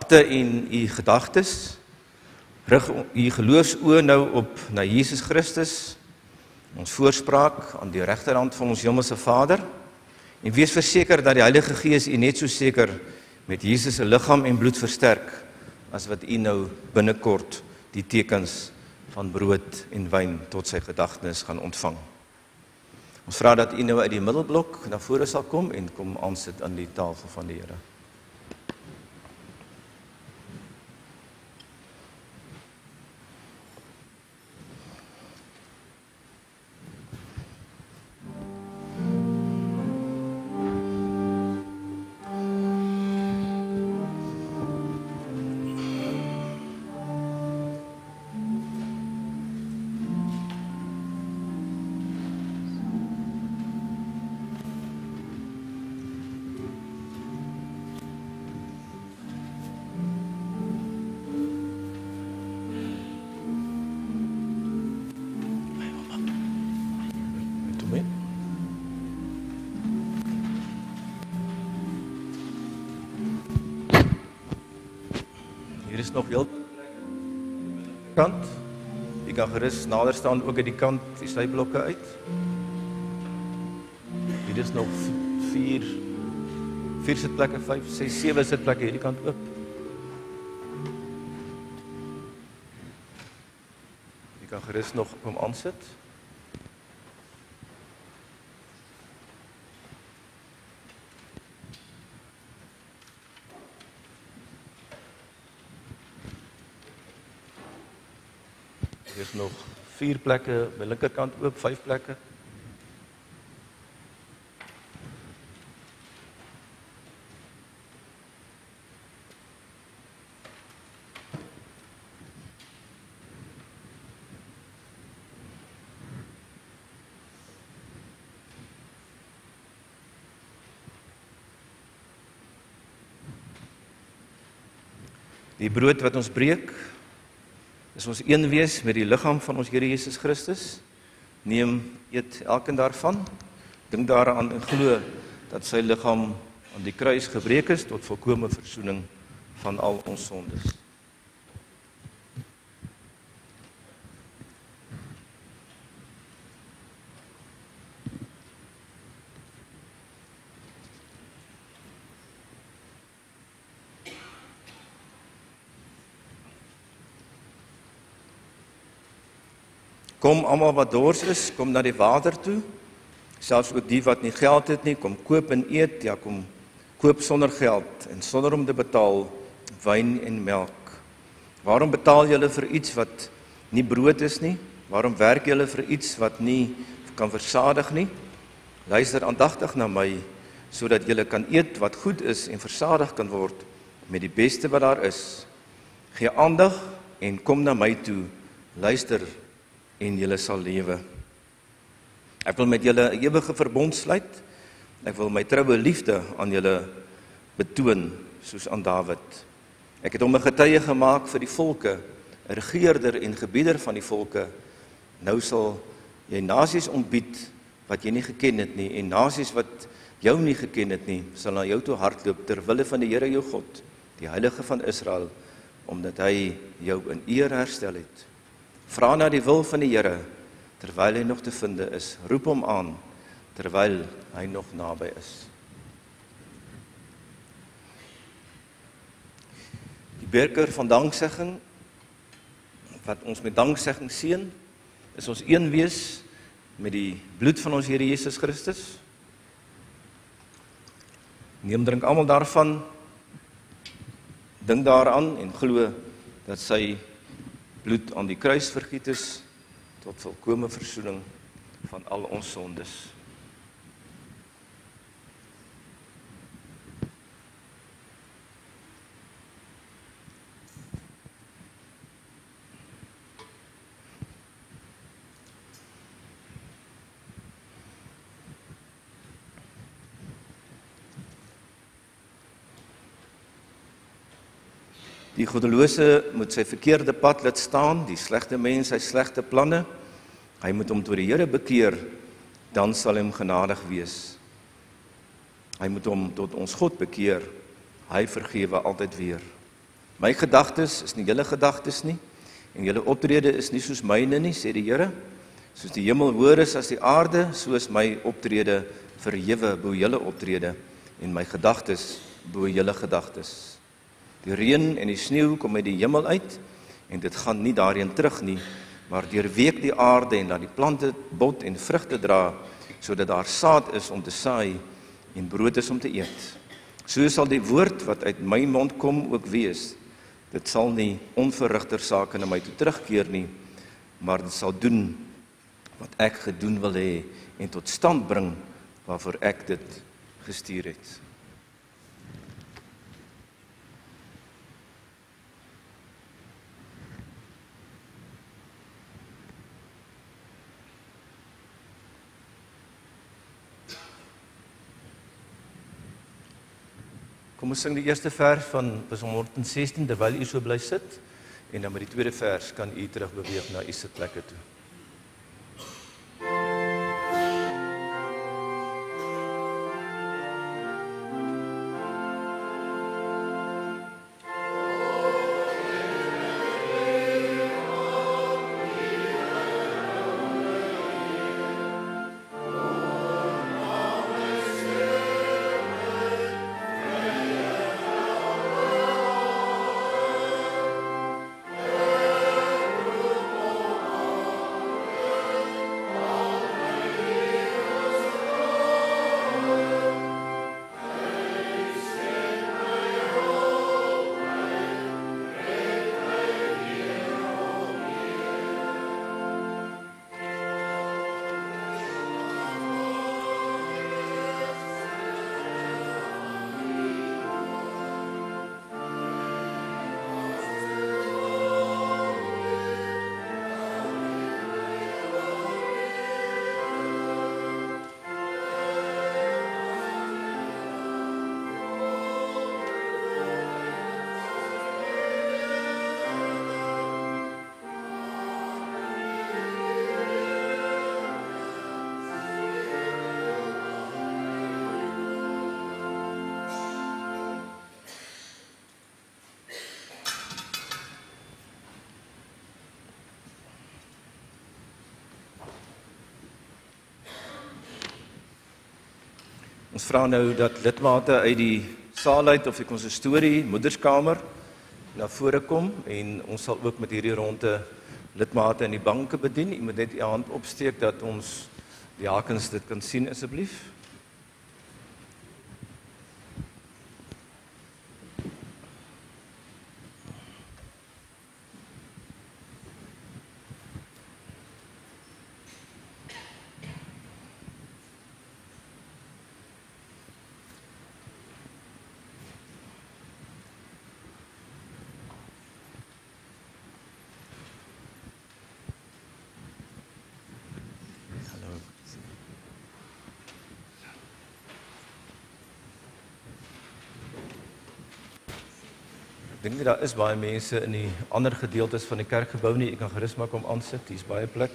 harte en u gedagtes. Rig u geloofsoë nou op na Jesus Christus, ons voorspraak aan die regterhand van ons hemelse Vader, en wees verseker dat die Heilige Gees u net so seker met Jesus se liggaam en bloed versterk, as wat u nou binnekort die tekens van brood en wyn tot sy gedagtenis gaan ontvang. Ons vra dat u nou uit die middelblok na vore sal kom en kom aansit aan die tafel van die Here. Hier is nog heel kant. Jy kan gerus nader staan ook uit die kant, die syblokke uit. Hier is nog 4 sitplekke, 5, 6, 7 sitplekke hierdie kant oop. Jy kan gerus nog kom aansit. Hier is nog 4 plekke, by linkerkant oop, 5 plekke. Die brood wat ons breek, is ons een wees met die liggaam van ons Here Jesus Christus. Neem, eet elkeen daarvan. Dink daaraan en glo dat sy liggaam aan die kruis gebreek is tot volkome versoening van al ons sondes. Kom almal wat dors is, kom na die water toe. Selfs ook die wat nie geld het nie, kom koop en eet. Ja, kom koop sonder geld en sonder om te betaal wyn en melk. Waarom betaal julle vir iets wat nie brood is nie? Waarom werk julle vir iets wat nie kan versadig nie? Luister aandagtig na my, sodat julle kan eet wat goed is en versadig kan word met die beste wat daar is. Gee aandag en kom na my toe. Luister en julle sal lewe. Ek wil met julle 'n ewige verbond sluit. Ek wil my troue liefde aan julle betoon, soos aan Dawid. Ek het hom 'n getuie gemaak vir die volke, 'n regeerder en gebieder van die volke. Nou sal jy nasies ontbied wat jy nie geken het nie, en nasies wat jou nie geken het nie, sal na jou toe hardloop ter wille van die Here jou God, die Heilige van Israel, omdat hy jou in eer herstel het. Vra na die wil van die Here, terwyl hy nog te vind is. Roep hom aan, terwyl hy nog naby is. Die beker van danksegging, wat ons met danksegging seën, is ons een wees met die bloed van ons Here Jesus Christus. Neem, drink almal daarvan, dink daaraan en glo dat sy bloed aan die kruis vergiet is tot volkome versoening van al ons sondes. Die goddelose moet sy verkeerde pad laat staan, die slegte mens sy slegte planne. Hy moet hom tot die Here bekeer, dan sal hy hom genadig wees. Hy moet hom tot ons God bekeer, hy vergewe altyd weer. My gedagtes is nie julle gedagtes nie, en julle optrede is nie soos myne nie, sê die Here. Soos die hemel hoër is as die aarde, so is my optrede verhewe bo julle optrede, en my gedagtes bo julle gedagtes. Die reën en die sneeu kom uit die hemel uit, en dit gaan nie daarheen terug nie, maar deurweek die aarde en laat die plante bot en vrugte dra, sodat daar saad is om te saai en brood is om te eet. So sal die woord wat uit my mond kom ook wees. Dit sal nie onverrigter sake na my toe terugkeer nie, maar dit sal doen wat ek gedoen wil hê en tot stand bring waarvoor ek dit gestuur het. Kom ons sing die eerste vers van Psalm 116 terwyl u so bly sit, en dan met die tweede vers kan u terug beweeg na u sitplekke toe. Ons vra nou dat lidmate uit die saal uit of die konsistorie, moederskamer na vore kom, en ons sal ook met hierdie ronde lidmate in die banke bedien. U moet net u hand opsteek dat ons diakens dit kan sien asseblief. Ek dink nie daar is baie mense in die ander gedeeltes van die kerkgebou nie. Ek kan gerus maar kom aansit. Hier's baie plek.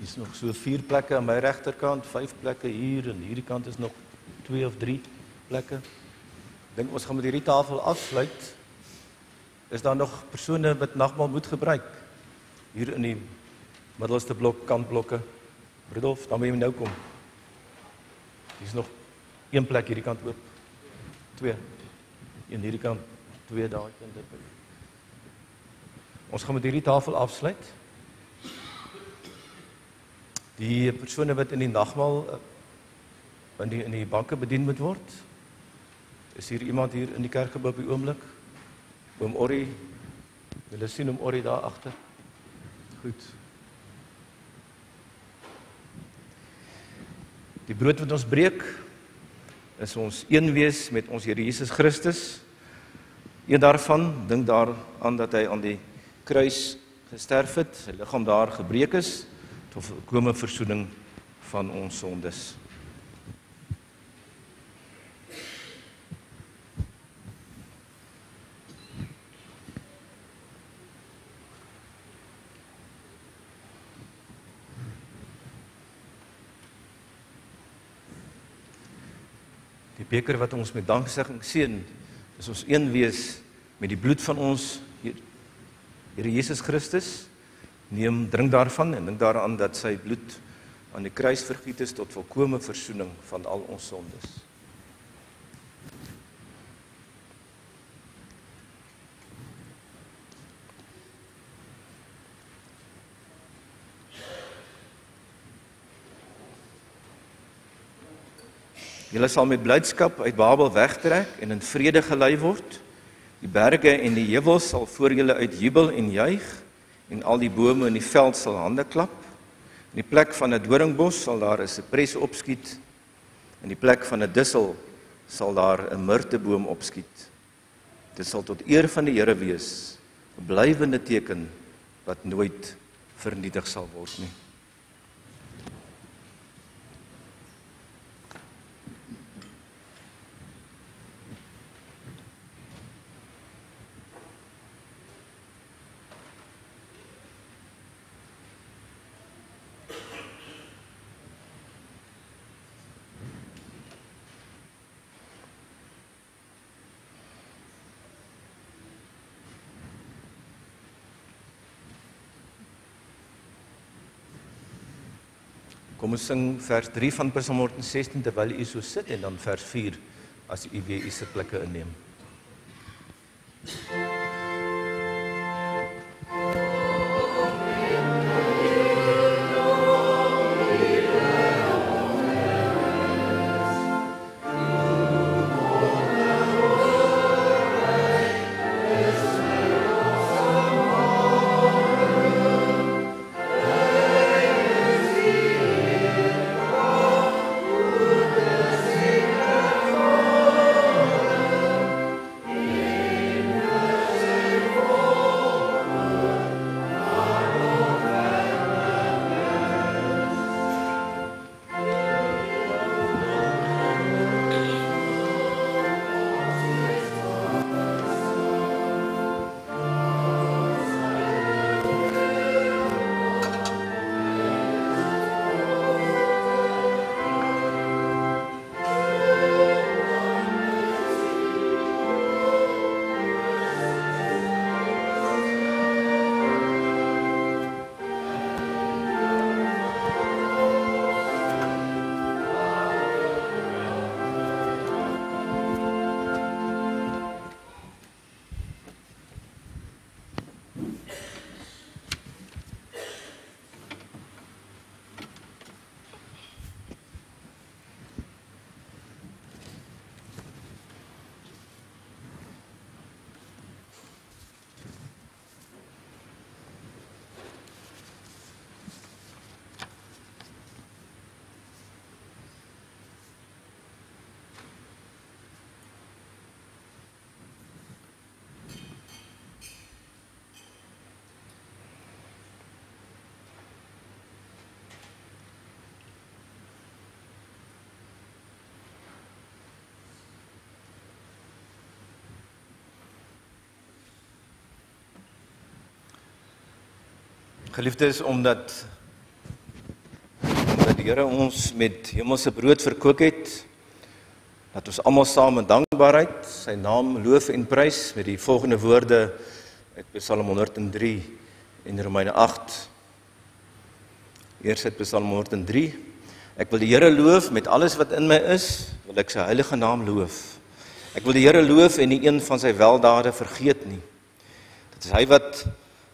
Hier is nog so 4 plekke aan my regterkant, 5 plekke hier, en hierdie kant is nog 2 of 3 plekke. Ek dink ons gaan met hierdie tafel afsluit. Is daar nog persone wat nagmaal moet gebruik? Hier in die middelste blok, kantblokke. Rudolf, dan moet jy nou kom. Hier is nog 1 plek hierdie kant oop. 2. En hierdie kant 2 daai kant. Ons gaan met hierdie tafel afsluit. Die persone wat in die nagmaal in die banke bedien moet word. Is hier iemand hier in die kerkgebou op die oomblik? Oom Orrie. Julle sien oom Orrie daar agter. Goed. Die brood wat ons breek, is ons een wees met ons Here Jesus Christus. Een daarvan, dink daaraan dat hy aan die kruis gesterf het, sy liggaam daar gebreek is, tot volkomme versoening van ons sondes. Die beker wat ons met danksegging seën, is ons een wees met die bloed van ons Here Jesus Christus. Neem, drink daarvan en dink daaraan dat sy bloed aan die kruis vergiet is tot volkomme versoening van al ons sondes. Julle sal met blydskap uit Babel wegtrek en in vrede gelei word. Die berge en die heuwels sal voor julle uit jubel en juig, en al die bome in die veld sal hande klap. In die plek van 'n doringbos sal daar 'n sipres opskiet. In die plek van 'n dissel sal daar 'n mirteboom opskiet. Dit sal tot eer van die Here wees, 'n blywende teken wat nooit vernietig sal word nie. Kom ons sing vers 3 van Psalm 116 terwyl u so sit en dan vers 4 as u weer u sitplekke inneem. Geliefdes, omdat die Here ons met hemelse brood verkoop het, dat ons almal saam in dankbaarheid sy naam loof en prys met die volgende woorde uit Psalm 103 en Romeine 8. Eers uit Psalm 103. Ek wil die Here loof met alles wat in my is, wil ek sy heilige naam loof. Ek wil die Here loof en nie een van sy weldade vergeet nie. Dit is hy wat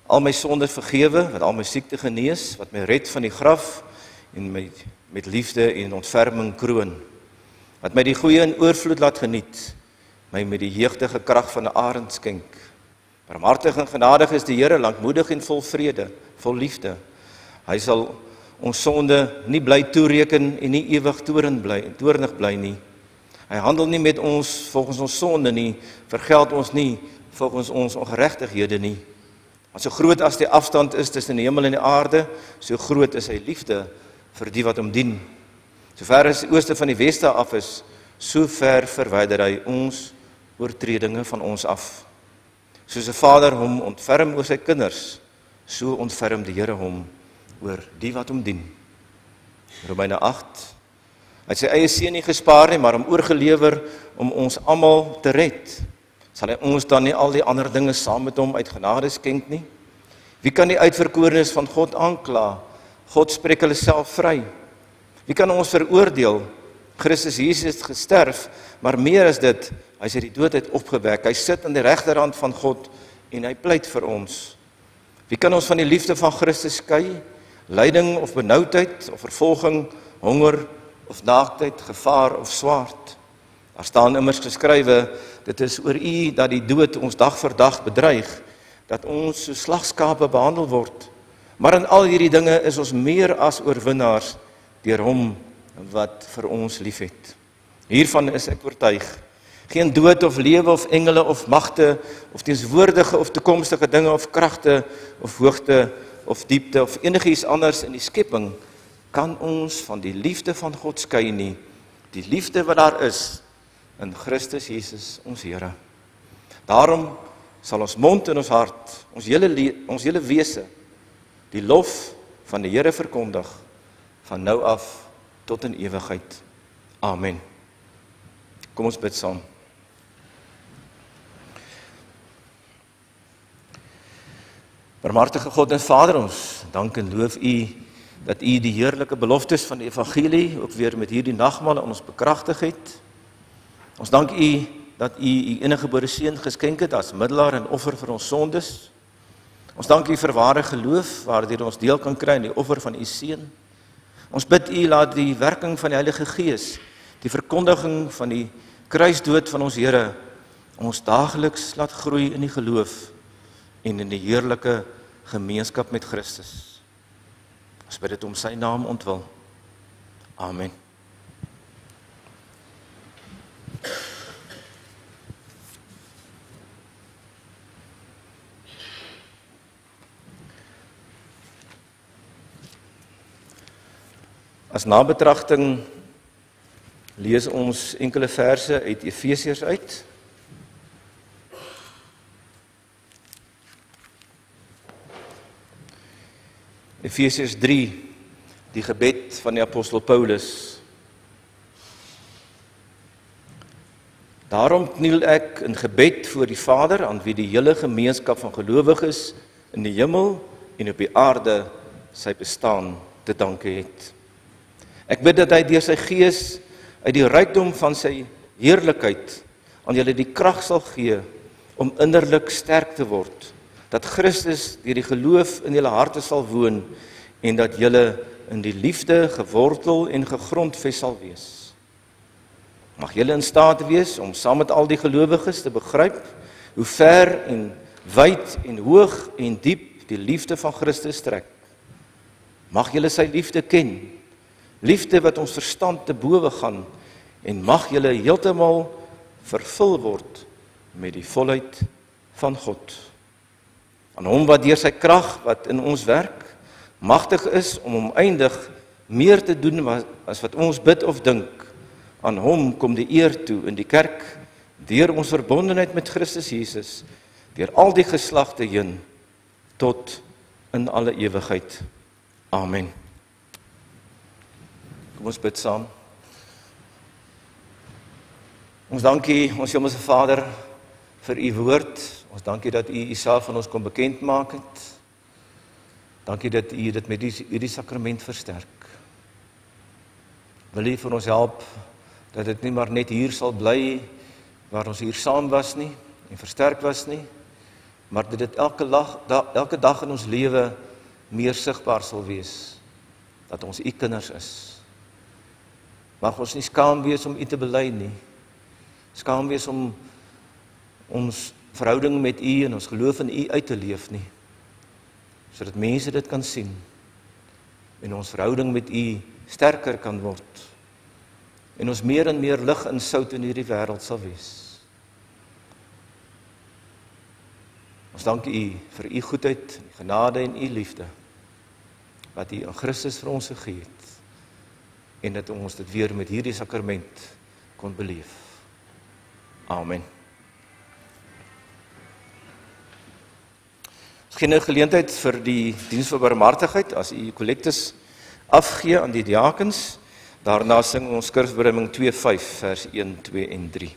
al my sonde vergewe, wat al my siekte genees, wat my red van die graf en my met liefde en ontferming kroon. Wat my die goeie in oorvloed laat geniet, my met die jeugdige krag van 'n arend skenk. Barmhartig en genadig is die Here, lankmoedig en vol vrede, vol liefde. Hy sal ons sonde nie bly toereken en nie ewig toornig bly nie. Hy handel nie met ons volgens ons sonde nie, vergeld ons nie volgens ons ongeregtighede nie. Want so groot as die afstand is tussen die hemel en die aarde, so groot is sy liefde vir die wat hom dien. So ver as die ooste van die weste af is, so ver verwyder hy ons oortredinge van ons af. Soos 'n vader hom ontferm oor sy kinders, so ontferm die Here hom oor die wat hom dien. Romeine 8. Hy het sy eie seun nie gespaar nie, maar hom oorgelewer om ons almal te red. Sal hy ons dan nie al die ander dinge saam met hom uit genade skenk nie? Wie kan die uitverkorenes van God aankla? God spreek hulle self vry. Wie kan ons veroordeel? Christus Jesus het gesterf, maar meer as dit, hy is uit die dood uit opgewek. Hy sit aan die regterhand van God en hy pleit vir ons. Wie kan ons van die liefde van Christus skei? Lyding of benoudheid of vervolging, honger of naaktheid, gevaar of swaard? Daar staan immers geskrywe, dit is oor U dat die dood ons dag vir dag bedreig, dat ons so slagskape behandel word. Maar in al hierdie dinge is ons meer as oorwinnaars deur hom wat vir ons liefhet. Hiervan is ek oortuig. Geen dood of lewe of engele of magte of teenswoordige of toekomstige dinge of kragte of hoogte of diepte of enigiets anders in die skepping kan ons van die liefde van God skei nie. Die liefde wat daar is in Christus Jesus ons Here. Daarom sal ons mond en ons hart, ons hele wese, die lof van die Here verkondig, van nou af tot in ewigheid. Amen. Kom ons bid saam. Barmhartige God en Vader, ons dank en loof U dat U die heerlike beloftes van die evangelie ook weer met hierdie nagmaal aan ons bekragtig het. Ons dank U dat U U eniggebore seun geskenk het as middelaar en offer vir ons sondes. Ons dank U vir ware geloof waardeur ons deel kan kry in die offer van U seun. Ons bid U laat die werking van die Heilige Gees, die verkondiging van die kruisdood van ons Here, ons daagliks laat groei in die geloof en in die heerlike gemeenskap met Christus. Ons bid dit om sy naam ontwil. Amen. As nabetragting lees ons enkele verse uit Efesiërs uit. Efesiërs 3, die gebed van die apostel Paulus. Daarom kniel ek in gebed voor die Vader, aan wie die hele gemeenskap van gelowiges in die hemel en op die aarde sy bestaan te danke het. Ek bid dat hy deur sy Gees uit die rykdom van sy heerlikheid aan julle die krag sal gee om innerlik sterk te word, dat Christus deur die geloof in julle harte sal woon en dat julle in die liefde gewortel en gegrondves sal wees. Mag julle in staat wees om saam met al die gelowiges te begryp hoe ver en wyd en hoog en diep die liefde van Christus strek. Mag julle sy liefde ken, liefde wat ons verstand te bowe gaan, en mag julle heeltemal vervul word met die volheid van God. Aan hom wat deur sy krag wat in ons werk, magtig is om oneindig meer te doen as wat ons bid of dink. Aan hom kom die eer toe in die kerk, deur ons verbondenheid met Christus Jesus, deur al die geslagte heen, tot in alle ewigheid. Amen. Kom ons bid saam. Ons dank U, ons hemelse Vader, vir U woord. Ons dank U dat U Uself aan ons kom bekend maak het. Dankie dat U dit met hierdie sakrament versterk. Wil U vir ons help dat dit nie maar net hier sal bly waar ons hier saam was nie en versterk was nie, maar dat dit elke dag in ons lewe meer sigbaar sal wees dat ons U kinders is. Mag ons nie skaam wees om U te bely nie. Skaam wees om ons verhouding met U en ons geloof in U uit te leef nie. Sodat mense dit kan sien en ons verhouding met U sterker kan word en ons meer en meer lig en sout in hierdie wêreld sal wees. Ons dank U vir U goedheid, U genade en U liefde, wat U in Christus vir ons gegee het, en dat ons dit weer met hierdie sakrament kon beleef. Amen. Ons gee nou geleentheid vir die diens van barmhartigheid, as U kollektes afgee aan die diakens. Daarna sing ons Skrifberimming 2:5, vers 1, 2 en 3.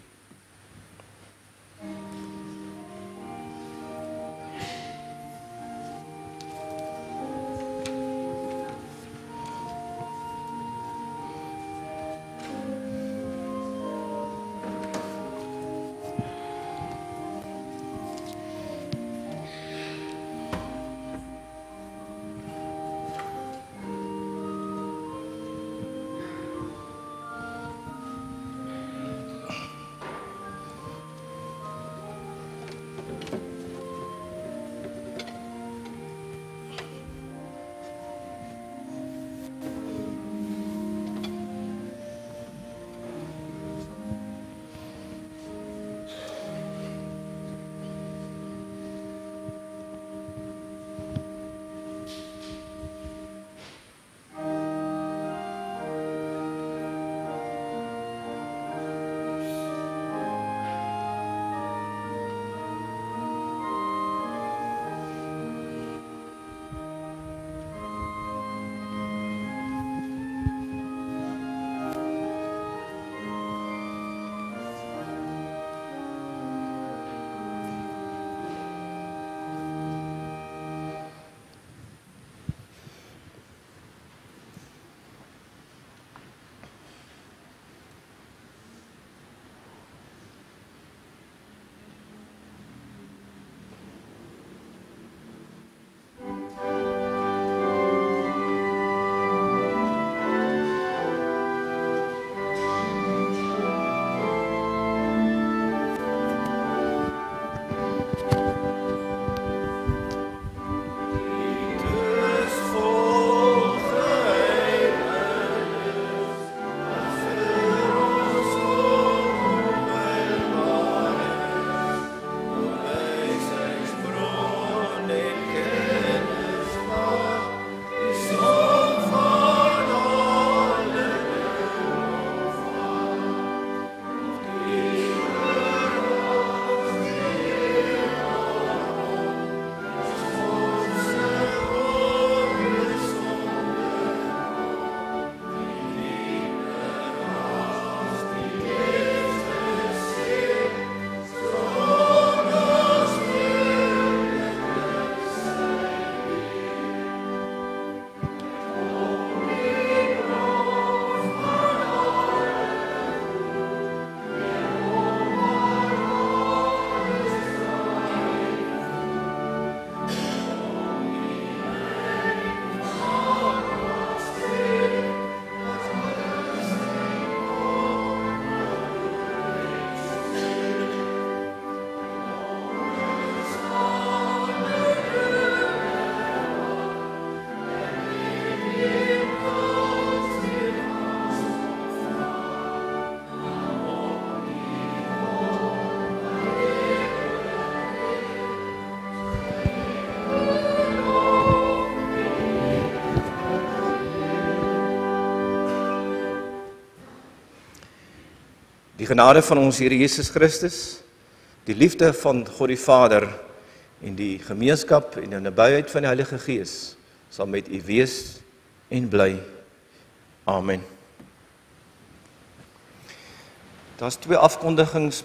Die genade van ons Here Jesus Christus, die liefde van God die Vader en die gemeenskap en die nabyheid van die Heilige Gees sal met u wees en bly. Amen. Daar's twee afkondigings